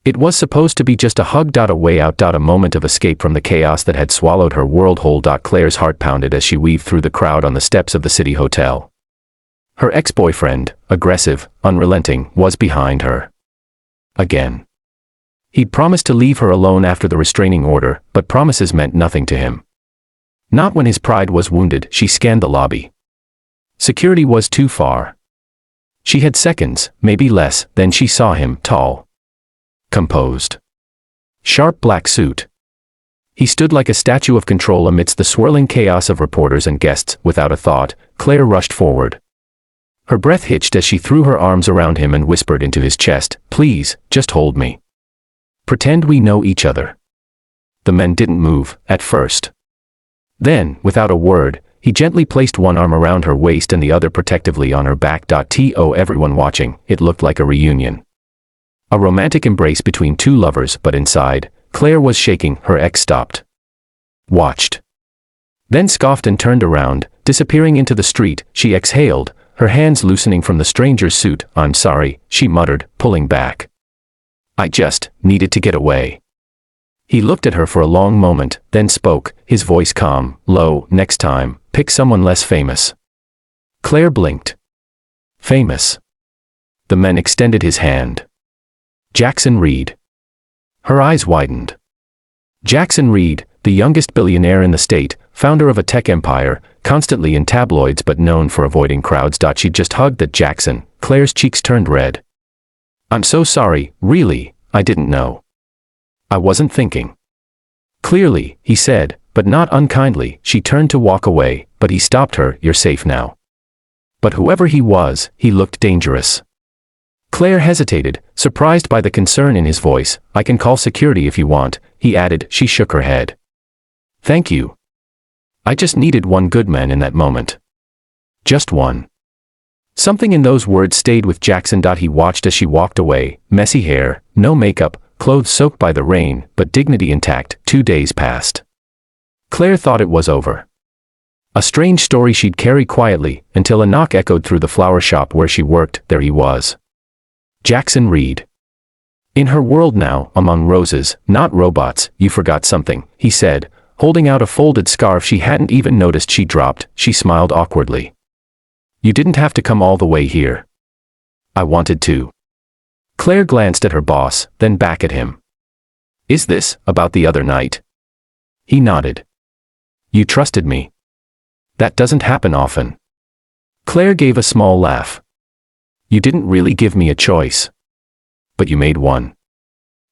It was supposed to be just a hug. A way out. A moment of escape from the chaos that had swallowed her world whole. Claire's heart pounded as she weaved through the crowd on the steps of the city hotel. Her ex-boyfriend, aggressive, unrelenting, was behind her. Again. He'd promised to leave her alone after the restraining order, but promises meant nothing to him. Not when his pride was wounded. She scanned the lobby. Security was too far. She had seconds, maybe less, then she saw him, tall. Composed. Sharp black suit. He stood like a statue of control amidst the swirling chaos of reporters and guests. Without a thought, Claire rushed forward. Her breath hitched as she threw her arms around him and whispered into his chest, "Please, just hold me. Pretend we know each other." The men didn't move, at first. Then, without a word, he gently placed one arm around her waist and the other protectively on her back. To everyone watching, it looked like a reunion. A romantic embrace between two lovers, but inside, Claire was shaking. Her ex stopped. Watched. Then scoffed and turned around, disappearing into the street. She exhaled, her hands loosening from the stranger's suit. "I'm sorry," she muttered, pulling back. "I just needed to get away." He looked at her for a long moment, then spoke, his voice calm, low. "Next time, pick someone less famous." Claire blinked. Famous. The man extended his hand. Jackson Reed. Her eyes widened. Jackson Reed, the youngest billionaire in the state, founder of a tech empire, constantly in tabloids but known for avoiding crowds. She just hugged at Jackson. Claire's cheeks turned red. "I'm so sorry, really, I didn't know. I wasn't thinking." "Clearly," he said, but not unkindly. She turned to walk away, but he stopped her. "You're safe now." But whoever he was, he looked dangerous. Claire hesitated, surprised by the concern in his voice. "I can call security if you want," he added. She shook her head. "Thank you. I just needed one good man in that moment. Just one." Something in those words stayed with Jackson. He watched as she walked away, messy hair, no makeup, clothes soaked by the rain, but dignity intact. 2 days passed. Claire thought it was over. A strange story she'd carry quietly, until a knock echoed through the flower shop where she worked. There he was. Jackson Reed. In her world now, among roses, not robots. "You forgot something," he said, holding out a folded scarf she hadn't even noticed. She dropped. She smiled awkwardly. "You didn't have to come all the way here." "I wanted to." Claire glanced at her boss, then back at him. "Is this about the other night?" He nodded. "You trusted me. That doesn't happen often." Claire gave a small laugh. "You didn't really give me a choice. But you made one.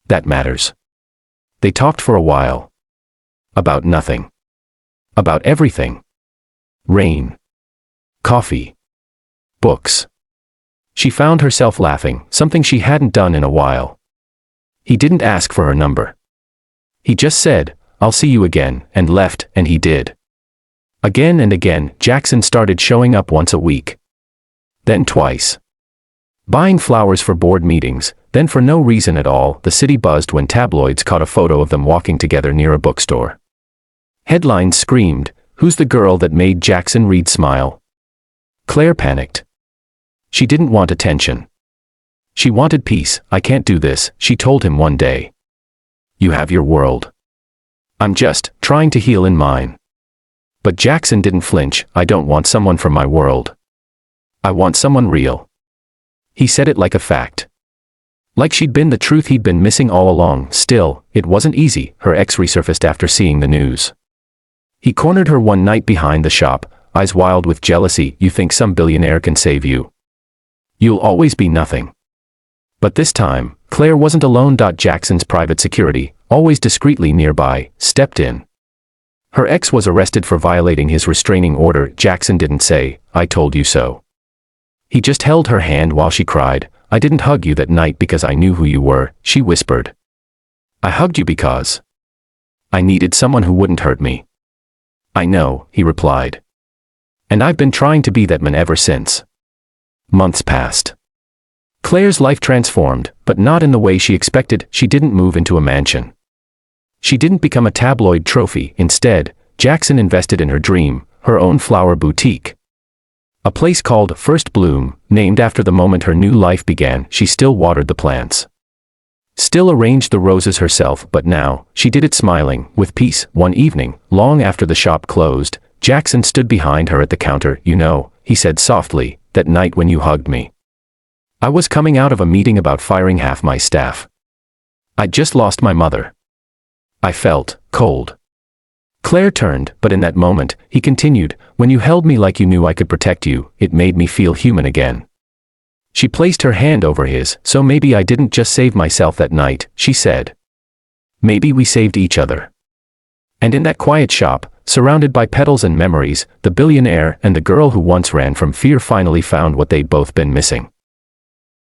That matters." They talked for a while. About nothing. About everything. Rain. Coffee. Books. She found herself laughing, something she hadn't done in a while. He didn't ask for her number. He just said, "I'll see you again," and left, and he did. Again and again, Jackson started showing up once a week. Then twice. Buying flowers for board meetings, then for no reason at all. The city buzzed when tabloids caught a photo of them walking together near a bookstore. Headlines screamed, "Who's the girl that made Jackson Reed smile?" Claire panicked. She didn't want attention. She wanted peace. "I can't do this," she told him one day. "You have your world. I'm just trying to heal in mine." But Jackson didn't flinch. "I don't want someone from my world. I want someone real." He said it like a fact. Like she'd been the truth he'd been missing all along. Still, it wasn't easy. Her ex resurfaced after seeing the news. He cornered her one night behind the shop, eyes wild with jealousy. "You think some billionaire can save you? You'll always be nothing." But this time, Claire wasn't alone. Jackson's private security, always discreetly nearby, stepped in. Her ex was arrested for violating his restraining order. Jackson didn't say, "I told you so." He just held her hand while she cried. "I didn't hug you that night because I knew who you were," she whispered. "I hugged you because I needed someone who wouldn't hurt me." "I know," he replied. "And I've been trying to be that man ever since." Months passed. Claire's life transformed, but not in the way she expected. She didn't move into a mansion. She didn't become a tabloid trophy. Instead, Jackson invested in her dream, her own flower boutique. A place called First Bloom, named after the moment her new life began. She still watered the plants. Still arranged the roses herself, but now, she did it smiling, with peace. One evening, long after the shop closed, Jackson stood behind her at the counter. "You know," he said softly, "that night when you hugged me. I was coming out of a meeting about firing half my staff. I'd just lost my mother. I felt cold." Claire turned, but in that moment, he continued, "When you held me like you knew I could protect you, it made me feel human again." She placed her hand over his. "So maybe I didn't just save myself that night," she said. "Maybe we saved each other." And in that quiet shop, surrounded by petals and memories, the billionaire and the girl who once ran from fear finally found what they'd both been missing.